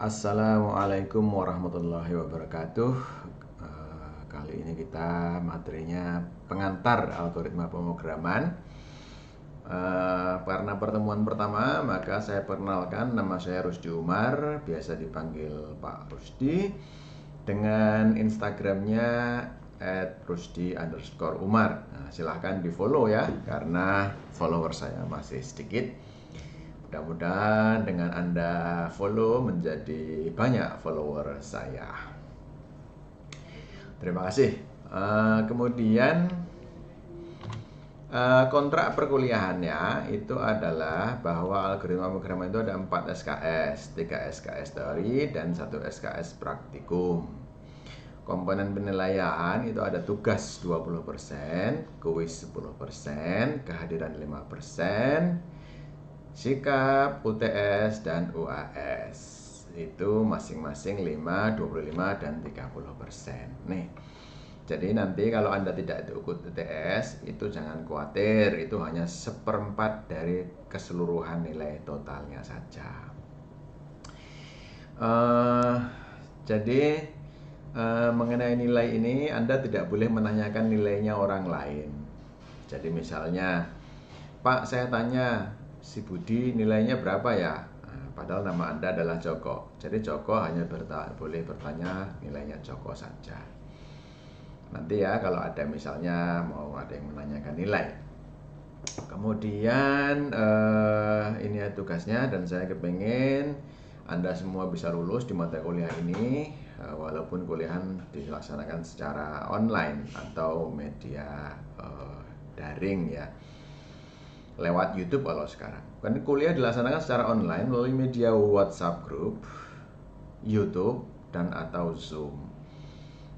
Assalamualaikum warahmatullahi wabarakatuh. Kali ini kita materinya pengantar algoritma pemrograman. Karena pertemuan pertama, maka saya perkenalkan, nama saya Rusdi Umar, biasa dipanggil Pak Rusdi, dengan Instagramnya @rusdi_umar. Nah, silahkan di follow ya, karena follower saya masih sedikit. Mudah-mudahan dengan Anda follow menjadi banyak follower saya. Terima kasih. Kemudian kontrak perkuliahannya itu adalah bahwa algoritma pemrograman itu ada 4 SKS, 3 SKS teori dan 1 SKS praktikum. Komponen penilaian itu ada tugas 20%, kuis 10%, kehadiran 5%, sikap, UTS, dan UAS itu masing-masing 5, 25, dan 30%. Nih, jadi nanti kalau Anda tidak ikut UTS, itu jangan khawatir, itu hanya 1/4 dari keseluruhan nilai totalnya saja. Jadi mengenai nilai ini, Anda tidak boleh menanyakan nilainya orang lain. Jadi misalnya, Pak, saya tanya, si Budi nilainya berapa ya? Padahal nama Anda adalah Joko. Jadi Joko hanya boleh bertanya nilainya Joko saja. Nanti ya kalau ada misalnya mau ada yang menanyakan nilai. Kemudian ini ya tugasnya, dan saya kepengen Anda semua bisa lulus di mata kuliah ini, walaupun kuliahan dilaksanakan secara online atau media daring ya, lewat YouTube kalau sekarang. Kan kuliah dilaksanakan secara online melalui media WhatsApp group, YouTube, dan atau Zoom.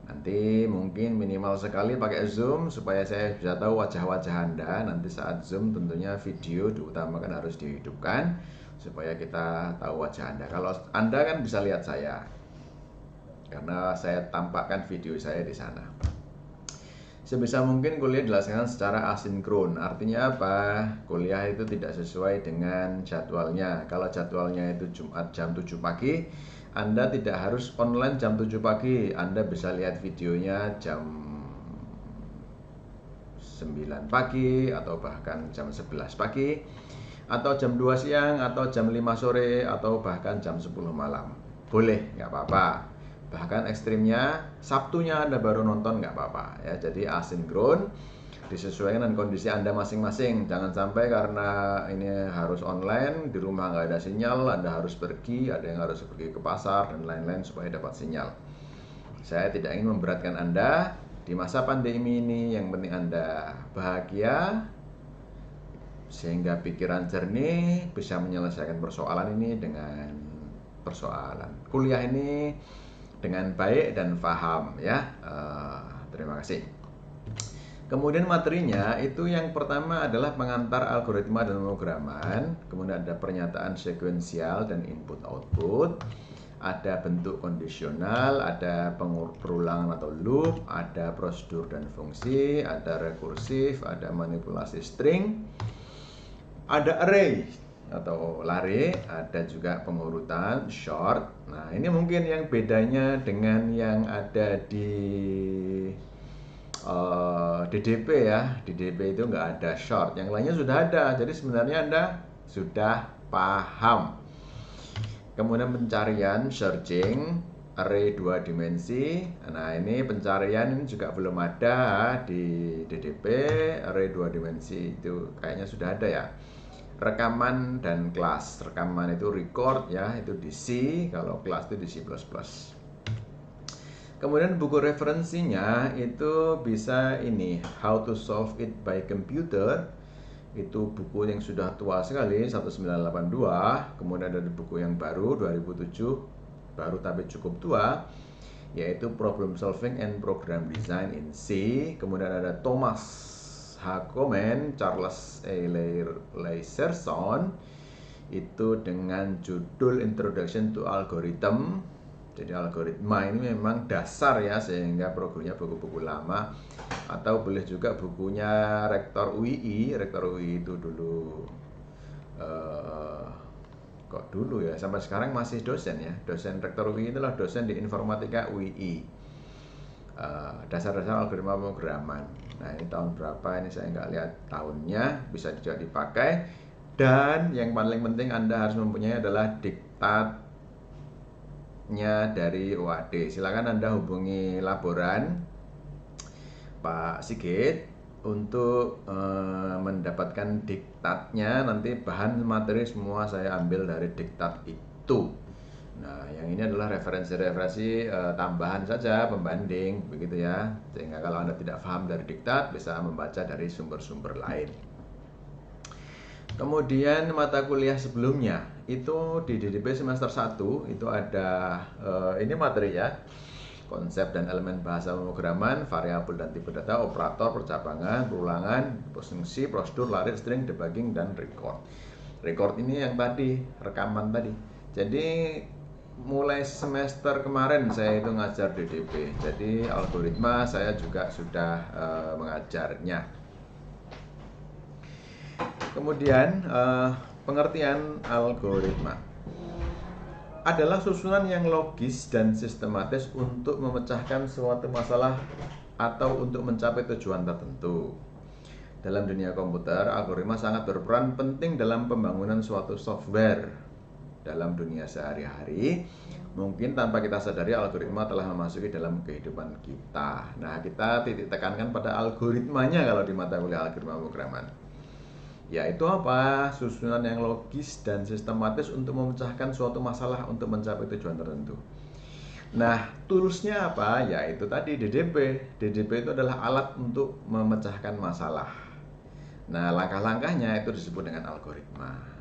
Nanti mungkin minimal sekali pakai Zoom supaya saya bisa tahu wajah-wajah Anda. Nanti saat Zoom tentunya video diutamakan harus dihidupkan supaya kita tahu wajah Anda. Kalau Anda kan bisa lihat saya, karena saya tampakkan video saya di sana. Sebisa mungkin kuliah dilaksanakan secara asinkron. Artinya apa? Kuliah itu tidak sesuai dengan jadwalnya. Kalau jadwalnya itu Jumat jam 7 pagi, Anda tidak harus online jam 7 pagi. Anda bisa lihat videonya jam 9 pagi atau bahkan jam 11 pagi, atau jam 2 siang, atau jam 5 sore, atau bahkan jam 10 malam. Boleh, nggak apa-apa. Bahkan ekstrimnya Sabtunya Anda baru nonton, nggak apa-apa ya. Jadi asinkron, disesuaikan dengan kondisi Anda masing-masing. Jangan sampai karena ini harus online, di rumah nggak ada sinyal, Anda harus pergi, ada yang harus pergi ke pasar dan lain-lain supaya dapat sinyal. Saya tidak ingin memberatkan Anda di masa pandemi ini. Yang penting Anda bahagia sehingga pikiran jernih, bisa menyelesaikan persoalan ini dengan persoalan kuliah ini dengan baik dan paham ya. Terima kasih. Kemudian materinya itu yang pertama adalah pengantar algoritma dan pemrograman. Kemudian ada pernyataan sekuensial dan input output. Ada bentuk kondisional, ada perulangan atau loop, ada prosedur dan fungsi, ada rekursif, ada manipulasi string, ada array atau lare, ada juga pengurutan short. Nah, ini mungkin yang bedanya dengan yang ada di DDP ya. Di DDP itu nggak ada short, yang lainnya sudah ada. Jadi sebenarnya Anda sudah paham. Kemudian pencarian, searching, array 2 dimensi. Nah, ini pencarian ini juga belum ada di DDP. Array 2 dimensi itu kayaknya sudah ada ya. Rekaman dan kelas. Rekaman itu record ya, itu di C, kalau kelas itu di C++. Kemudian buku referensinya itu bisa ini, How to Solve It by Computer. Itu buku yang sudah tua sekali, 1982. Kemudian ada buku yang baru 2007, baru tapi cukup tua, yaitu Problem Solving and Program Design in C. Kemudian ada Thomas Hacomen, Charles A. Layserson, itu dengan judul Introduction to Algorithm. Jadi algoritma ini memang dasar ya, sehingga programnya buku-buku lama, atau boleh juga bukunya Rektor UII. Rektor UII itu dulu kok dulu ya, sampai sekarang masih dosen ya, dosen rektor UI itulah dosen di informatika UI, dasar-dasar algoritma pemrograman. Nah ini tahun berapa ini saya nggak lihat tahunnya, bisa juga dipakai. Dan yang paling penting Anda harus mempunyai adalah diktatnya dari UAD. Silakan Anda hubungi laboran Pak Sigit untuk mendapatkan diktatnya. Nanti bahan materi semua saya ambil dari diktat itu. Nah, yang ini adalah referensi-referensi tambahan saja, pembanding, begitu ya. Sehingga kalau Anda tidak paham dari diktat, bisa membaca dari sumber-sumber lain. Kemudian mata kuliah sebelumnya, itu di DDP semester 1, itu ada, ini materi ya. Konsep dan elemen bahasa pemrograman, variabel dan tipe data, operator, percabangan, perulangan, fungsi, prosedur, larit, string, debugging, dan record. Record ini yang tadi, rekaman tadi. Jadi mulai semester kemarin saya itu ngajar DDP. Jadi algoritma saya juga sudah mengajarnya. Kemudian pengertian algoritma adalah susunan yang logis dan sistematis untuk memecahkan suatu masalah atau untuk mencapai tujuan tertentu. Dalam dunia komputer, algoritma sangat berperan penting dalam pembangunan suatu software. Dalam dunia sehari-hari, mungkin tanpa kita sadari algoritma telah memasuki dalam kehidupan kita. Nah, kita titik tekankan pada algoritmanya kalau di mata kuliah algoritma pemrograman. Yaitu apa? Susunan yang logis dan sistematis untuk memecahkan suatu masalah untuk mencapai tujuan tertentu. Nah, toolsnya apa? Yaitu tadi DDP. DDP itu adalah alat untuk memecahkan masalah. Nah, langkah-langkahnya itu disebut dengan algoritma.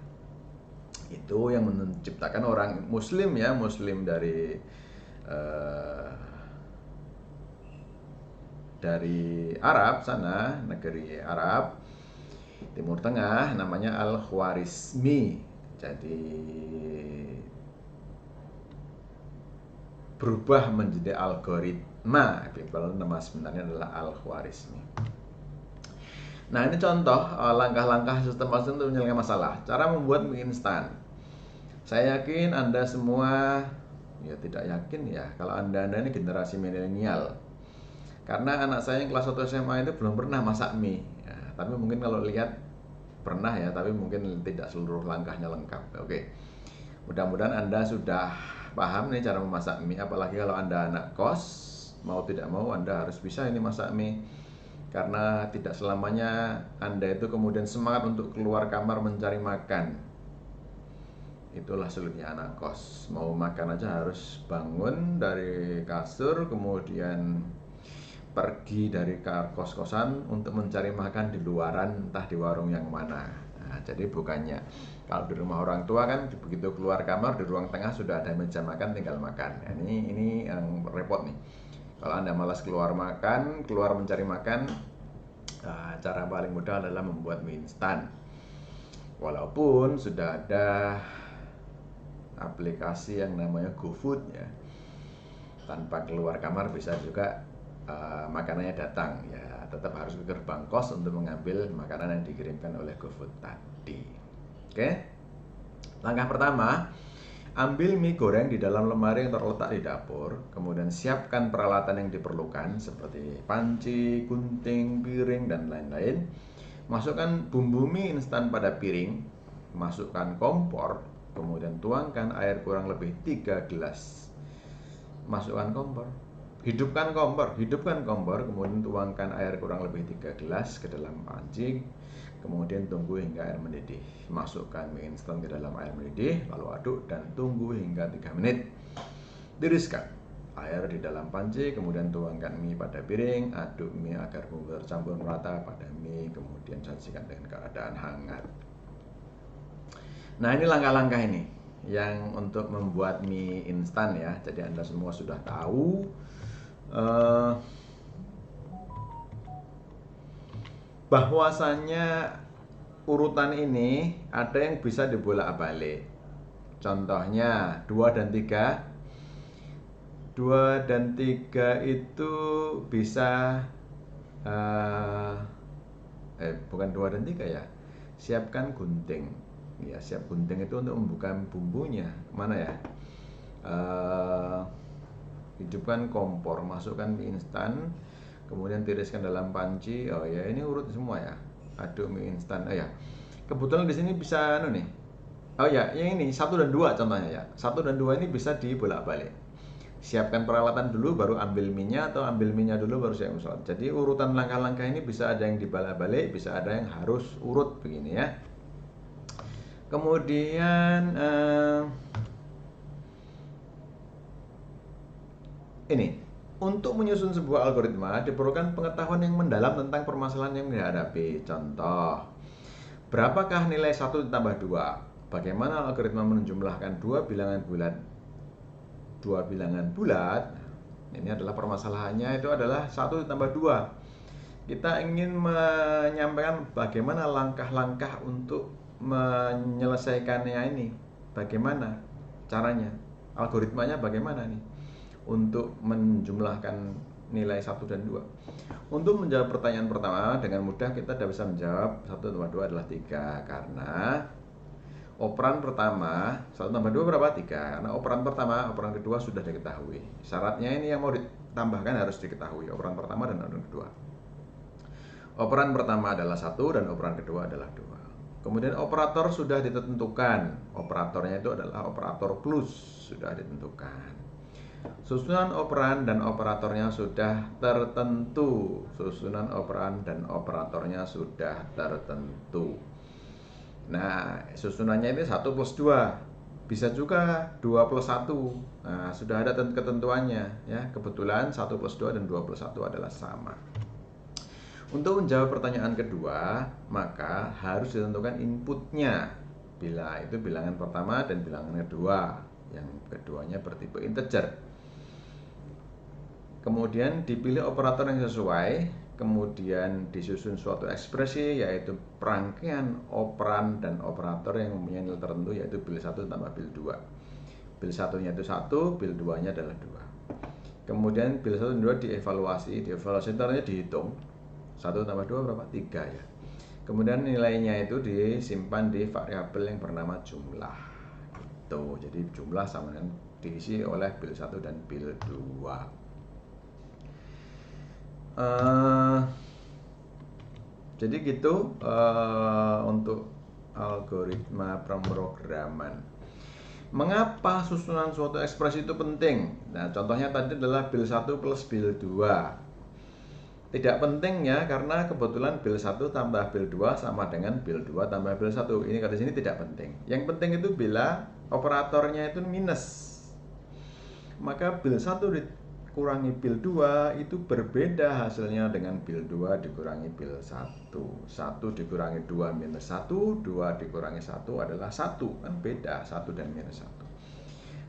Itu yang menciptakan orang Muslim ya, Muslim dari Arab sana, negeri Arab Timur Tengah, namanya Al-Khwarizmi. Jadi berubah menjadi algoritma. People nama sebenarnya adalah Al-Khwarizmi. Nah, ini contoh langkah-langkah sistematis untuk menyelesaikan masalah. Cara membuat mie instan. Saya yakin Anda semua, ya tidak yakin ya, kalau Anda ini generasi milenial. Karena anak saya yang kelas 1 SMA itu belum pernah masak mie. Ya, tapi mungkin kalau lihat pernah ya, tapi mungkin tidak seluruh langkahnya lengkap. Oke. Mudah-mudahan Anda sudah paham nih cara memasak mie. Apalagi kalau Anda anak kos, mau tidak mau Anda harus bisa ini masak mie. Karena tidak selamanya Anda itu kemudian semangat untuk keluar kamar mencari makan. Itulah sulitnya anak kos. Mau makan aja harus bangun dari kasur, kemudian pergi dari kos-kosan untuk mencari makan di luaran, entah di warung yang mana. Nah, jadi bukannya kalau di rumah orang tua kan begitu keluar kamar di ruang tengah sudah ada meja makan, tinggal makan. Nah, ini yang repot nih. Kalau Anda malas keluar makan, keluar mencari makan, cara paling mudah adalah membuat mie instan. Walaupun sudah ada aplikasi yang namanya GoFood ya, tanpa keluar kamar bisa juga makanannya datang ya, tetap harus ke gerbang kos untuk mengambil makanan yang dikirimkan oleh GoFood tadi. Oke. Langkah pertama, ambil mie goreng di dalam lemari yang terletak di dapur, kemudian siapkan peralatan yang diperlukan seperti panci, gunting, piring, dan lain-lain. Masukkan bumbu mie instan pada piring, masukkan kompor, kemudian tuangkan air kurang lebih 3 gelas. Masukkan kompor. Hidupkan kompor, kemudian tuangkan air kurang lebih 3 gelas ke dalam panci, kemudian tunggu hingga air mendidih. Masukkan mie instan ke dalam air mendidih, lalu aduk dan tunggu hingga 3 menit. Tiriskan air di dalam panci, kemudian tuangkan mie pada piring, aduk mie agar bumbu tercampur merata pada mie, kemudian sajikan dengan keadaan hangat. Nah, ini langkah-langkah ini yang untuk membuat mie instan ya. Jadi Anda semua sudah tahu bahwasannya urutan ini ada yang bisa dibolak-balik. Contohnya 2 dan 3. 2 dan 3 itu bisa bukan 2 dan 3 ya. Siapkan gunting. Ya, siap gunting itu untuk membuka bumbunya. Mana ya? Hidupkan kompor, masukkan mie instan, kemudian tiriskan dalam panci. Oh ya, ini urut semua ya. Aduk mie instan. Oh ya, kebetulan di sini bisa nih. Oh ya, yang ini 1 dan 2 contohnya ya. 1 dan 2 ini bisa dibolak-balik. Siapkan peralatan dulu, baru ambil minyak, atau ambil minyak dulu baru siapkan sholat. Jadi urutan langkah-langkah ini bisa ada yang dibolak-balik, bisa ada yang harus urut begini ya. Kemudian ini, untuk menyusun sebuah algoritma diperlukan pengetahuan yang mendalam tentang permasalahan yang dihadapi. Contoh, berapakah nilai 1 ditambah 2? Bagaimana algoritma menjumlahkan dua bilangan bulat? Ini adalah permasalahannya, itu adalah 1 ditambah 2. Kita ingin menyampaikan bagaimana langkah-langkah untuk menyelesaikannya ini. Bagaimana caranya? Algoritmanya bagaimana nih? Untuk menjumlahkan nilai 1 dan 2. Untuk menjawab pertanyaan pertama dengan mudah kita tidak bisa menjawab 1 tambah 2 adalah 3, karena operan pertama 1 tambah 2 berapa? 3. Karena operan pertama, operan kedua sudah diketahui. Syaratnya ini yang mau ditambahkan harus diketahui, operan pertama dan operan kedua. Operan pertama adalah 1 dan operan kedua adalah 2. Kemudian operator sudah ditentukan. Operatornya itu adalah operator plus, sudah ditentukan. Susunan operan dan operatornya sudah tertentu. Susunan operan dan operatornya sudah tertentu. Nah, susunannya ini 1 plus 2. Bisa juga 2 plus 1. Nah, sudah ada ketentuannya ya. Kebetulan 1 plus 2 dan 2 plus 1 adalah sama. Untuk menjawab pertanyaan kedua, maka harus ditentukan inputnya. Bila itu bilangan pertama dan bilangan kedua. Yang keduanya bertipe integer. Kemudian dipilih operator yang sesuai. Kemudian disusun suatu ekspresi, yaitu perangkaian operan dan operator yang mempunyai nilai tertentu, yaitu bil 1 tambah bil 2. Bil 1-nya itu 1, bil 2-nya adalah 2. Kemudian bil 1 dan 2 dievaluasi ternyata dihitung. 1 tambah 2 berapa? 3 ya. Kemudian nilainya itu disimpan di variabel yang bernama jumlah. Gitu. Jadi jumlah sama dengan diisi oleh bil 1 dan bil 2. Jadi gitu untuk algoritma pemrograman. Mengapa susunan suatu ekspresi itu penting? Nah, contohnya tadi adalah bil 1 plus bil 2. Tidak penting ya, karena kebetulan bil 1 tambah bil 2 sama dengan bil 2 tambah bil 1. Ini kata sini tidak penting. Yang penting itu bila operatornya itu minus. Maka bil 1 dikurangi bil 2 itu berbeda hasilnya dengan bil 2 dikurangi bil 1. 1 dikurangi 2 minus 1, 2 dikurangi 1 adalah 1. Kan beda 1 dan minus 1.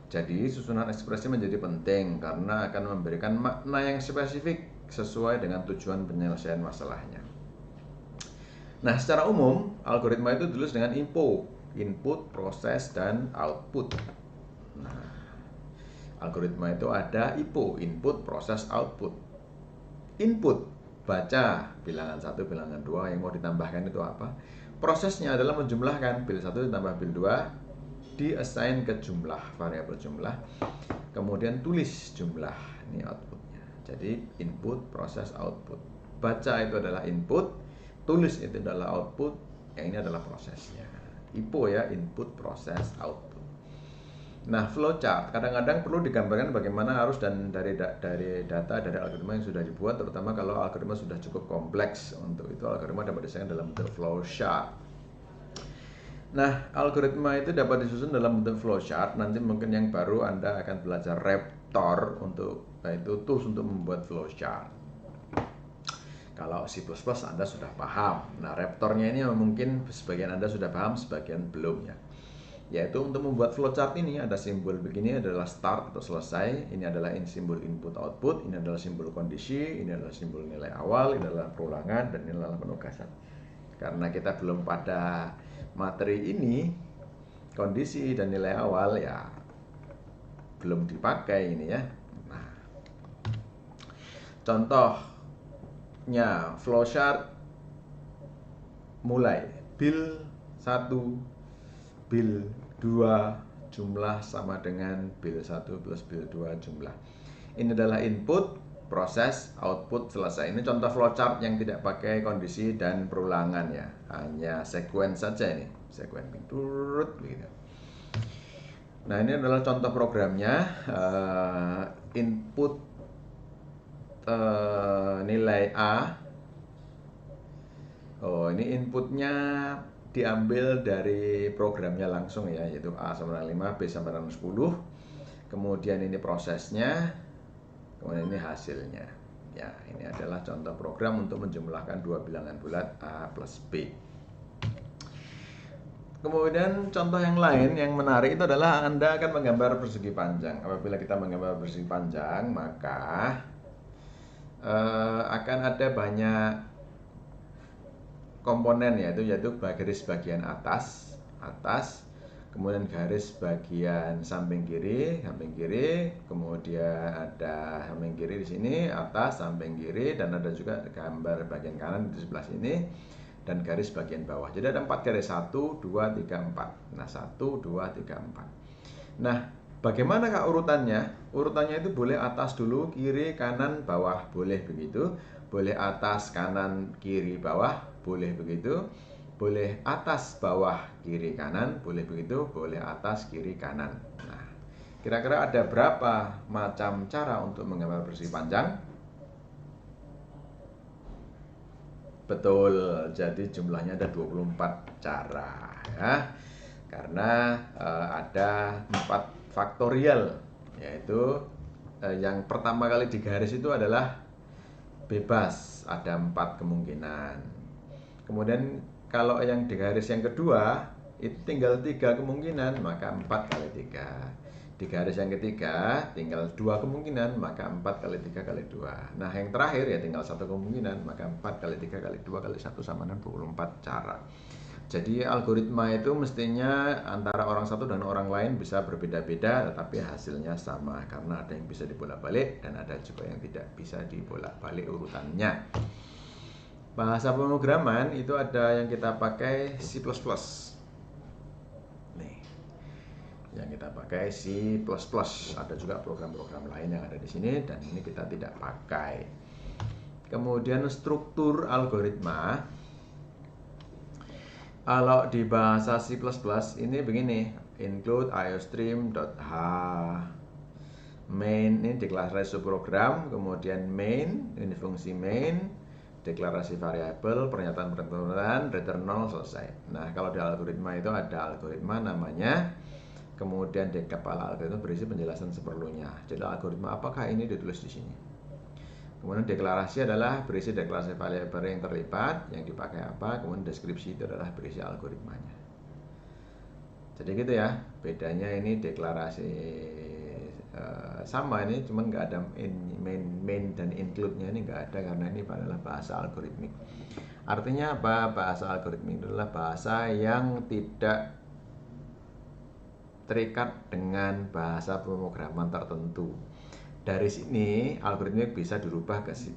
Jadi susunan ekspresi menjadi penting karena akan memberikan makna yang spesifik sesuai dengan tujuan penyelesaian masalahnya. Nah, secara umum algoritma itu ditulis dengan input, proses, dan output. Nah, algoritma itu ada input, proses, output. Input, baca bilangan 1, bilangan 2, yang mau ditambahkan itu apa. Prosesnya adalah menjumlahkan bil 1 ditambah bil 2, di-assign ke jumlah, variabel jumlah. Kemudian tulis jumlah, ini outputnya. Jadi input, proses, output. Baca itu adalah input, tulis itu adalah output, yang ini adalah prosesnya. IPO ya, input, proses, output. Nah, flowchart kadang-kadang perlu digambarkan bagaimana arus dan dari data dari algoritma yang sudah dibuat, terutama kalau algoritma sudah cukup kompleks. Untuk itu algoritma dapat disusun dalam bentuk flowchart. Nah, algoritma itu dapat disusun dalam bentuk flowchart. Nanti mungkin yang baru Anda akan belajar Raptor, itu tools untuk membuat flowchart. Kalau C++ Anda sudah paham. Nah, Raptornya ini mungkin sebagian Anda sudah paham, sebagian belum ya. Yaitu untuk membuat flowchart ini ada simbol begini, adalah start atau selesai. Ini adalah simbol input output, ini adalah simbol kondisi, ini adalah simbol nilai awal, ini adalah perulangan, dan ini adalah penugasan. Karena kita belum pada materi ini, kondisi dan nilai awal ya belum dipakai ini ya. Nah, contohnya flowchart mulai bil 1 bil 2 jumlah sama dengan bil 1 plus bil 2 jumlah. Ini adalah input, proses, output, selesai. Ini contoh flowchart yang tidak pakai kondisi dan perulangan ya. Hanya sequence saja ini. Sequencing turut begitu. Nah, ini adalah contoh programnya. Input nilai A. Oh, ini inputnya diambil dari programnya langsung ya, yaitu A sama dengan 5, B sama dengan 10. Kemudian ini prosesnya, kemudian ini hasilnya. Ya, ini adalah contoh program untuk menjumlahkan dua bilangan bulat A plus B. Kemudian contoh yang lain yang menarik itu adalah Anda akan menggambar persegi panjang. Apabila kita menggambar persegi panjang, maka akan ada banyak komponen yaitu garis bagian atas, kemudian garis bagian samping kiri, kemudian ada samping kiri di sini, atas, samping kiri, dan ada juga gambar bagian kanan di sebelah sini, dan garis bagian bawah. Jadi ada 4 garis, 1, 2, 3, 4. Nah, 1, 2, 3, 4. Nah, bagaimana kak urutannya? Urutannya itu boleh atas dulu, kiri, kanan, bawah, boleh begitu. Boleh atas, kanan, kiri, bawah, boleh begitu. Boleh atas, bawah, kiri, kanan, boleh begitu. Boleh atas, kiri, kanan. Nah, kira-kira ada berapa macam cara untuk menggambar persegi panjang? Betul, jadi jumlahnya ada 24 cara ya. Karena ada 4 faktorial, yaitu yang pertama kali digaris itu adalah bebas, ada 4 kemungkinan. Kemudian kalau yang digaris yang kedua itu tinggal 3 kemungkinan, maka 4 kali 3. Di garis yang ketiga tinggal 2 kemungkinan, maka 4 kali 3 kali 2. Nah, yang terakhir ya tinggal 1 kemungkinan, maka 4 kali 3 kali 2 kali 1 sama dengan 24 cara. Jadi algoritma itu mestinya antara orang satu dan orang lain bisa berbeda-beda, tetapi hasilnya sama, karena ada yang bisa dibolak-balik dan ada juga yang tidak bisa dibolak-balik urutannya. Bahasa pemrograman itu ada yang kita pakai C++. Nih, yang kita pakai C++. Ada juga program-program lain yang ada di sini dan ini kita tidak pakai. Kemudian struktur algoritma. Kalau di bahasa C++ ini begini, include iostream.h, main ini deklarasi program, kemudian main ini fungsi main, deklarasi variabel, pernyataan, return 0, selesai. Nah, kalau di algoritma itu ada algoritma namanya, kemudian di kepala algoritma berisi penjelasan seperlunya. Jadi algoritma apakah ini ditulis di sini. Kemudian deklarasi adalah berisi deklarasi variabel yang terlibat, yang dipakai apa, kemudian deskripsi itu adalah berisi algoritmanya. Jadi gitu ya, bedanya ini deklarasi sama ini, cuman nggak ada main dan include-nya ini nggak ada karena ini adalah bahasa algoritmik. Artinya apa? Bahasa algoritmik itu adalah bahasa yang tidak terikat dengan bahasa pemrograman tertentu. Dari sini algoritmik bisa dirubah ke C++,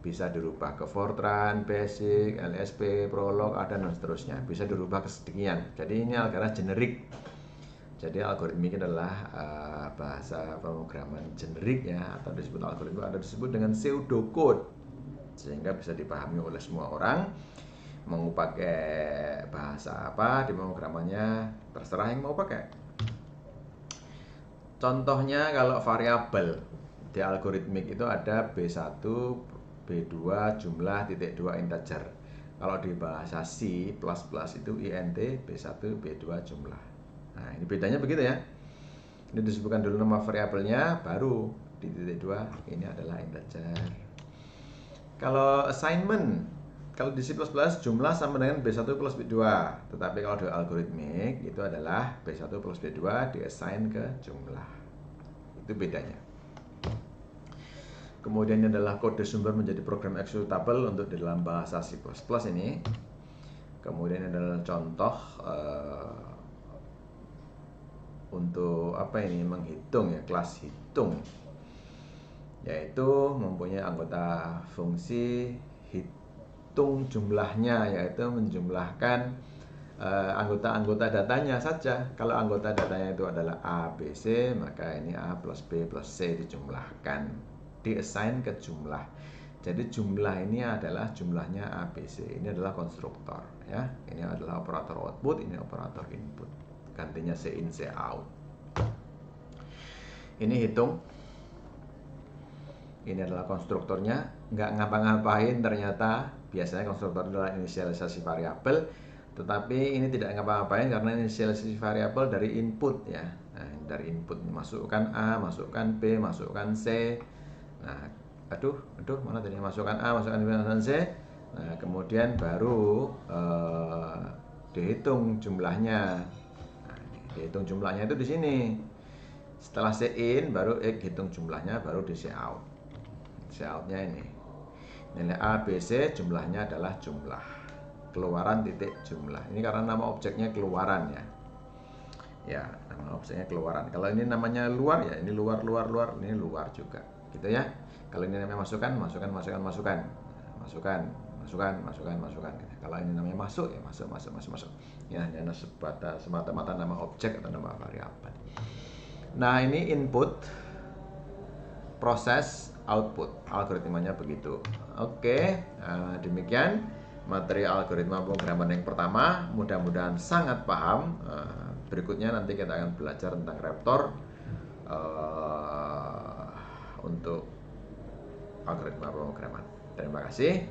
bisa dirubah ke Fortran, Basic, LSP, Prolog, dan seterusnya. Bisa dirubah ke sekian. Jadi ini adalah generik. Jadi algoritmik adalah bahasa pemrograman generik ya, atau disebut algoritma, atau disebut dengan pseudocode, sehingga bisa dipahami oleh semua orang. Mau pakai bahasa apa di pemrogramannya terserah yang mau pakai. Contohnya kalau variabel di algoritmik itu ada B1, B2 jumlah, titik 2 integer. Kalau di bahasa C++ itu int, B1, B2 jumlah. Nah, ini bedanya begitu ya. Ini disebutkan dulu nama variabelnya, baru di titik 2 ini adalah integer. Kalau assignment, kalau di C++ jumlah sama dengan B1 plus B2. Tetapi kalau di algoritmik itu adalah B1 plus B2 diassign ke jumlah. Itu bedanya. Kemudian ini adalah kode sumber menjadi program executable untuk di dalam bahasa C++ ini. Kemudian ini adalah contoh untuk apa ini, menghitung ya, kelas hitung. Yaitu mempunyai anggota fungsi hitung jumlahnya, yaitu menjumlahkan anggota-anggota datanya saja. Kalau anggota datanya itu adalah A, B, C, maka ini A plus B plus C dijumlahkan, diassign ke jumlah. Jadi jumlah ini adalah jumlahnya A, B, C. Ini adalah konstruktor, ya. Ini adalah operator output, ini operator input. Gantinya C in, C out. Ini hitung. Ini adalah konstruktornya, nggak ngapa-ngapain ternyata. Biasanya konstruktor adalah inisialisasi variabel, tetapi ini tidak ngapa-ngapain karena inisialisasi variabel dari input, ya. Nah, dari input masukkan A, masukkan B, masukkan C. Nah, mana tadi masukkan A, masukkan B, masukkan C. Nah, kemudian baru dihitung jumlahnya. Nah, dihitung jumlahnya itu di sini. Setelah C in baru hitung jumlahnya, baru di C out. C out-nya ini. Nilai A, B, C jumlahnya adalah jumlah. Keluaran titik jumlah. Ini karena nama objeknya keluaran, ya. Ya, nama objeknya keluaran. Kalau ini namanya luar, ya ini luar, ini luar juga. Gitu ya. Kalau ini namanya masukan. Kalau ini namanya masuk, ya masuk. Ya, hanya semata-mata nama objek atau nama variabel. Nah, ini input, proses, output, algoritmanya begitu. Oke, demikian materi algoritma pemrograman yang pertama. Mudah-mudahan sangat paham. Berikutnya nanti kita akan belajar tentang Raptor untuk algoritma pemrograman. Terima kasih.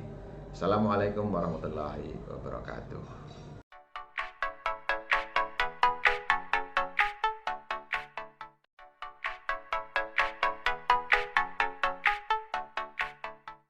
Assalamualaikum warahmatullahi wabarakatuh.